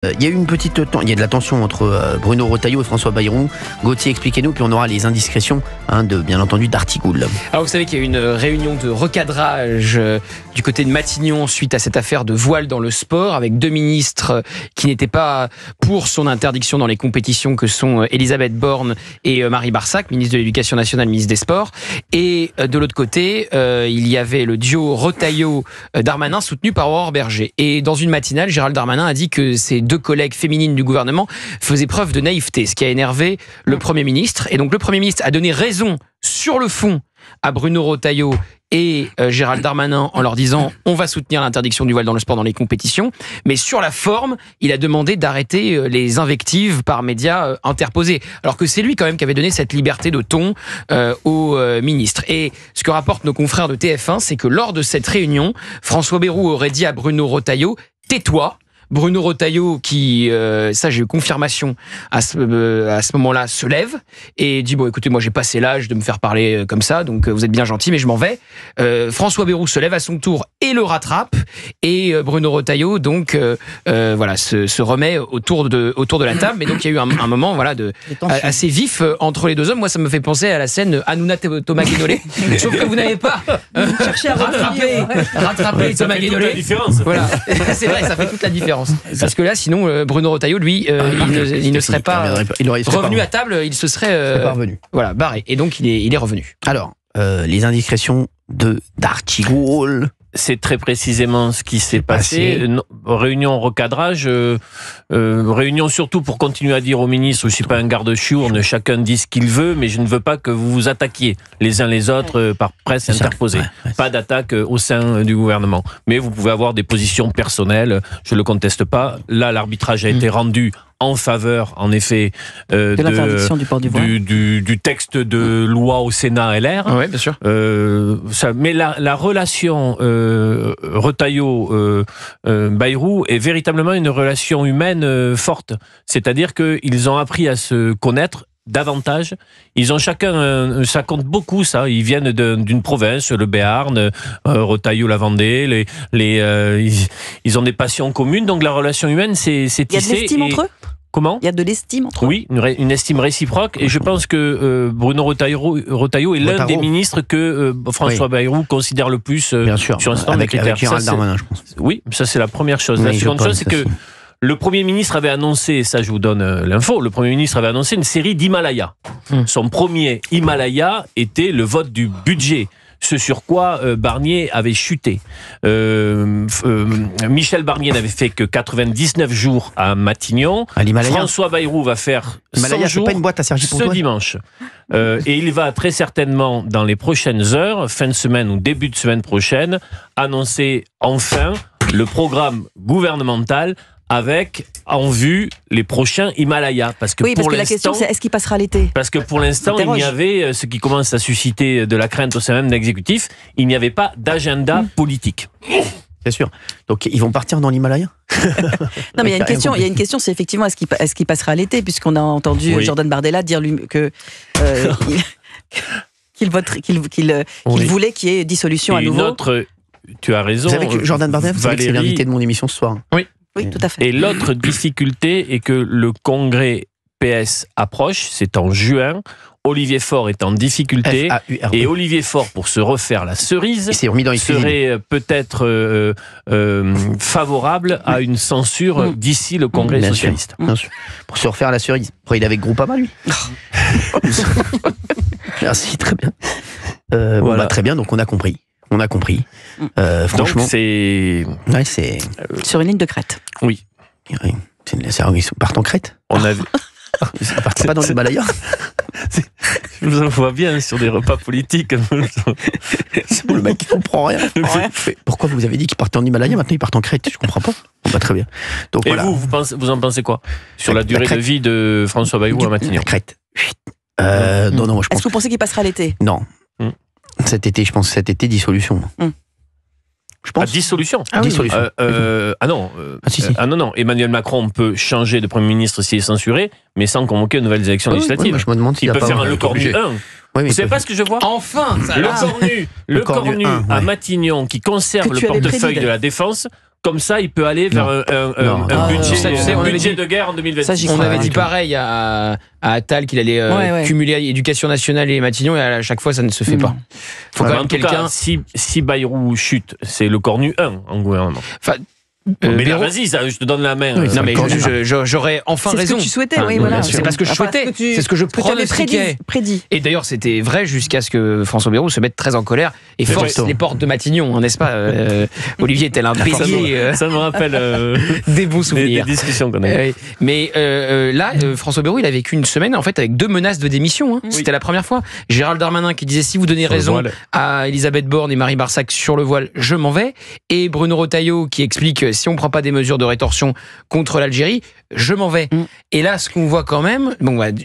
Il y a eu il y a de la tension entre Bruno Retailleau et François Bayrou. Gauthier, expliquez-nous, puis on aura les indiscrétions bien entendu d'Artigoul. Alors vous savez qu'il y a eu une réunion de recadrage du côté de Matignon suite à cette affaire de voile dans le sport, avec deux ministres qui n'étaient pas pour son interdiction dans les compétitions, que sont Elisabeth Borne et Marie Barsac, ministre de l'Éducation nationale, ministre des Sports. Et de l'autre côté, il y avait le duo Retailleau-Darmanin soutenu par Aurore Berger. Et dans une matinale, Gérald Darmanin a dit que ces deux collègues féminines du gouvernement faisaient preuve de naïveté, ce qui a énervé le Premier ministre. Et donc le Premier ministre a donné raison sur le fond à Bruno Retailleau et Gérald Darmanin en leur disant on va soutenir l'interdiction du voile dans le sport dans les compétitions, mais sur la forme, il a demandé d'arrêter les invectives par médias interposés, alors que c'est lui quand même qui avait donné cette liberté de ton au ministre. Et ce que rapportent nos confrères de TF1, c'est que lors de cette réunion, François Bayrou aurait dit à Bruno Retailleau « tais-toi ». Bruno Retailleau, qui, ça j'ai eu confirmation à ce moment-là, se lève et dit bon écoutez, moi j'ai passé l'âge de me faire parler comme ça, donc vous êtes bien gentil mais je m'en vais. François Bayrou se lève à son tour et le rattrape, et Bruno Retailleau donc voilà se remet autour de la table. Mais donc il y a eu un moment assez vif entre les deux hommes. Moi ça me fait penser à la scène Hanouna Thomas Guénolé, sauf que vous n'avez pas cherché à rattraper Thomas Guénolé. Voilà, c'est vrai, ça fait toute la différence. Parce que là, sinon, Bruno Retailleau, lui, il ne serait pas revenu à table, il se serait barré. Et donc, il est revenu. Alors, les indiscrétions d'Artigoul. C'est très précisément ce qui s'est passé. Réunion recadrage, réunion surtout pour continuer à dire au ministre, je ne suis pas un garde-chiourne, chacun dit ce qu'il veut, mais je ne veux pas que vous vous attaquiez les uns les autres par presse interposée. Pas d'attaque au sein du gouvernement. Mais vous pouvez avoir des positions personnelles, je ne le conteste pas. Là, l'arbitrage a été rendu en faveur, en effet, de l'interdiction du port du voile, du texte de loi au Sénat LR. Oui, bien sûr. Mais la relation Retailleau-Bayrou est véritablement une relation humaine forte. C'est-à-dire qu'ils ont appris à se connaître davantage. Ils ont chacun, ça compte beaucoup ça, ils viennent d'une province, le Béarn, Retailleau, la Vendée, ils ont des passions communes, donc la relation humaine c'est tissé. Il y a de l'estime entre eux ? Comment ? Il y a de l'estime entre eux ? Oui, une estime réciproque, et je pense que Bruno Retailleau est l'un des ministres que François Bayrou considère le plus sur un certain nombre de critères. Avec Gérald Darmanin, je pense. Oui, ça c'est la première chose. La seconde chose, c'est que le Premier ministre avait annoncé, ça je vous donne l'info, le Premier ministre avait annoncé une série d'Himalaya. Son premier Himalaya était le vote du budget, ce sur quoi Barnier avait chuté. Michel Barnier n'avait fait que 99 jours à Matignon. François Bayrou va faire 100 jours pas une boîte à ce dimanche. Et il va très certainement, dans les prochaines heures, fin de semaine ou début de semaine prochaine, annoncer enfin le programme gouvernemental avec en vue les prochains Himalayas. Parce que la question c'est est-ce qu'il passera l'été ? Parce que pour l'instant, il n'y avait, ce qui commence à susciter de la crainte au sein même de l'exécutif, il n'y avait pas d'agenda politique. C'est sûr. Donc ils vont partir dans l'Himalaya ? Non, mais il y a une question, c'est effectivement est-ce qu'il passera l'été, puisqu'on a entendu Jordan Bardella dire que qu'il voulait qu'il y ait dissolution à nouveau. Tu as raison. Vous savez que Jordan Bardella, c'est l'invité de mon émission ce soir. Oui, tout à fait. Et l'autre difficulté est que le congrès PS approche, c'est en juin. Olivier Faure est en difficulté. Et Olivier Faure, pour se refaire la cerise, serait peut-être favorable à une censure d'ici le congrès socialiste. Bien sûr. Pour se refaire la cerise. Après, il est avec Groupama, lui. Merci, très bien. Très bien, donc on a compris. Franchement, donc c'est sur une ligne de crête. Oui. Ils partent en crête. Ils ne partent pas dans l'Himalaya. Je vous en vois bien sur des repas politiques. C'est bon, le mec qui comprend rien. Pourquoi vous avez dit qu'ils partaient en Himalaya, maintenant ils partent en crête ? Je comprends pas. Très bien. Donc, et vous en pensez quoi sur la durée de vie de François Bayrou à Matignon ? La crête. Non, moi je pense. Est-ce que vous pensez qu'il passera l'été ? Non. Cet été, je pense, dissolution. Je pense. Dissolution. Dissolution. Non. Emmanuel Macron peut changer de Premier ministre s'il est censuré, mais sans convoquer de nouvelles élections législatives. Je me demande s'il peut faire un Le Cornu 1. Vous savez pas ce que je vois ? Enfin, Le Cornu à Matignon qui conserve le portefeuille de la Défense comme ça, il peut aller vers un budget de guerre en 2026. On avait dit pareil à Attal qu'il allait cumuler éducation nationale et Matignon, et à chaque fois, ça ne se fait pas. Faut quand même quelqu'un. Si Bayrou chute, c'est le cornu 1 en gouvernement. Mais là, vas-y, je te donne la main. Non, mais j'aurais enfin raison. C'est ce que tu souhaitais, oui, voilà. C'est pas ce que je souhaitais, c'est ce que je pronostiquais. Et d'ailleurs, c'était vrai jusqu'à ce que François Bayrou se mette très en colère et force les portes de Matignon, n'est-ce pas, Olivier, tel un bélier. Ça me rappelle des bons souvenirs. Des discussions qu'on a eues. Mais là, François Bayrou, il a vécu une semaine en fait avec 2 menaces de démission. C'était la première fois. Gérald Darmanin qui disait si vous donnez raison à Elisabeth Borne et Marie Barsac sur le voile, je m'en vais. Et Bruno Retailleau qui explique si on ne prend pas des mesures de rétorsion contre l'Algérie, je m'en vais. Et là, ce qu'on voit quand même,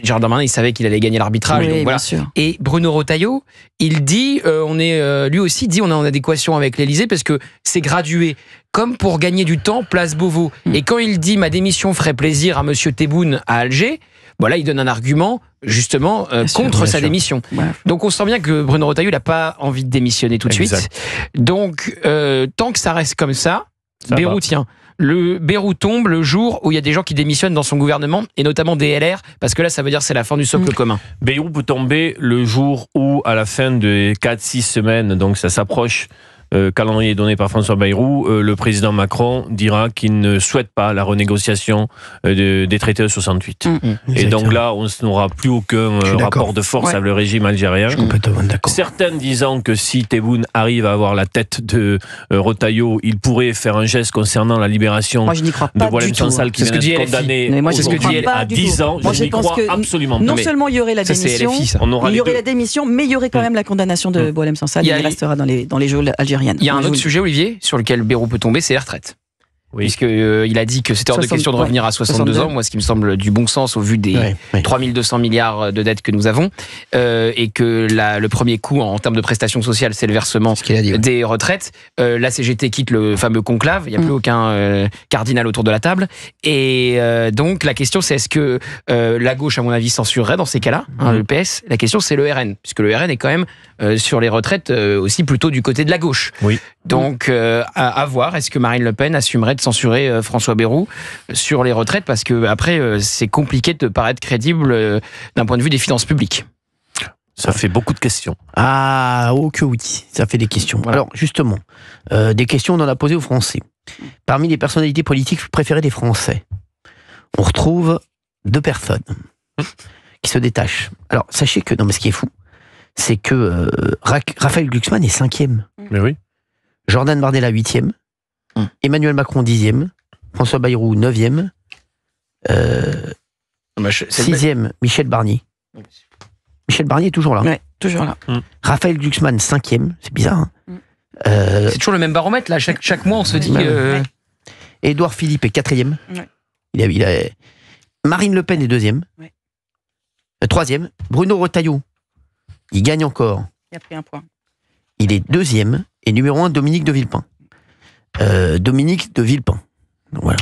Gérald Darmanin, il savait qu'il allait gagner l'arbitrage, donc voilà. Et Bruno Retailleau, il dit, lui aussi dit, on est en adéquation avec l'Élysée parce que c'est gradué. Comme pour gagner du temps, place Beauvau. Et quand il dit ma démission ferait plaisir à Monsieur Tebboune à Alger, là, il donne un argument justement contre sa démission. Donc on sent bien que Bruno Retailleau n'a pas envie de démissionner tout de suite. Donc tant que ça reste comme ça, Bayrou tient. Le Bayrou tombe le jour où il y a des gens qui démissionnent dans son gouvernement, et notamment des LR, parce que là, ça veut dire que c'est la fin du socle commun. Bayrou peut tomber le jour où, à la fin de 4-6 semaines, donc ça s'approche, calendrier donné par François Bayrou, le président Macron dira qu'il ne souhaite pas la renégociation des traités de 68. Et donc là, on n'aura plus aucun rapport de force avec le régime algérien. Je suis complètement d'accord. Certains disant que si Tebboune arrive à avoir la tête de Retailleau, il pourrait faire un geste concernant la libération de Boualem Sansal qui vient d'être condamné à 10 ans. Je n'y crois absolument pas. Non seulement il y aurait la démission, mais il y aurait quand même la condamnation de Boualem Sansal. Il restera dans les geôles algériennes. Il y a un autre sujet, Olivier, sur lequel Bayrou peut tomber, c'est les retraites. Puisqu'il a dit que c'était hors de question de revenir à 62 ans, moi ce qui me semble du bon sens au vu des 3200 milliards de dettes que nous avons, et que le premier coup en termes de prestations sociales, c'est le versement des retraites. La CGT quitte le fameux conclave, il n'y a plus aucun cardinal autour de la table, et donc la question c'est est-ce que la gauche, à mon avis, censurerait dans ces cas-là, le PS. La question c'est le RN, puisque le RN est quand même sur les retraites aussi plutôt du côté de la gauche. Donc à voir, est-ce que Marine Le Pen assumerait de censurer François Bayrou sur les retraites, parce que après c'est compliqué de paraître crédible d'un point de vue des finances publiques. Ça fait beaucoup de questions. Ah, oh que oui, ça fait des questions. Alors justement, des questions on en a posées aux Français. Parmi les personnalités politiques préférées des Français, on retrouve 2 personnes qui se détachent. Alors sachez que, non mais ce qui est fou, c'est que Raphaël Glucksmann est 5e. Mais oui. Jordan Bardella 8e, Emmanuel Macron 10e, François Bayrou 9e, 6e Michel Barnier. Michel Barnier est toujours là. Ouais, toujours là. Raphaël Glucksmann 5e, c'est bizarre. C'est toujours le même baromètre là, chaque mois on se dit... Édouard Philippe est 4e. Marine Le Pen est 2e. 3e, Bruno Retailleau, il gagne encore. Il a pris un point. Il est 2e. Et numéro 1, Dominique de Villepin. Dominique de Villepin. Donc voilà.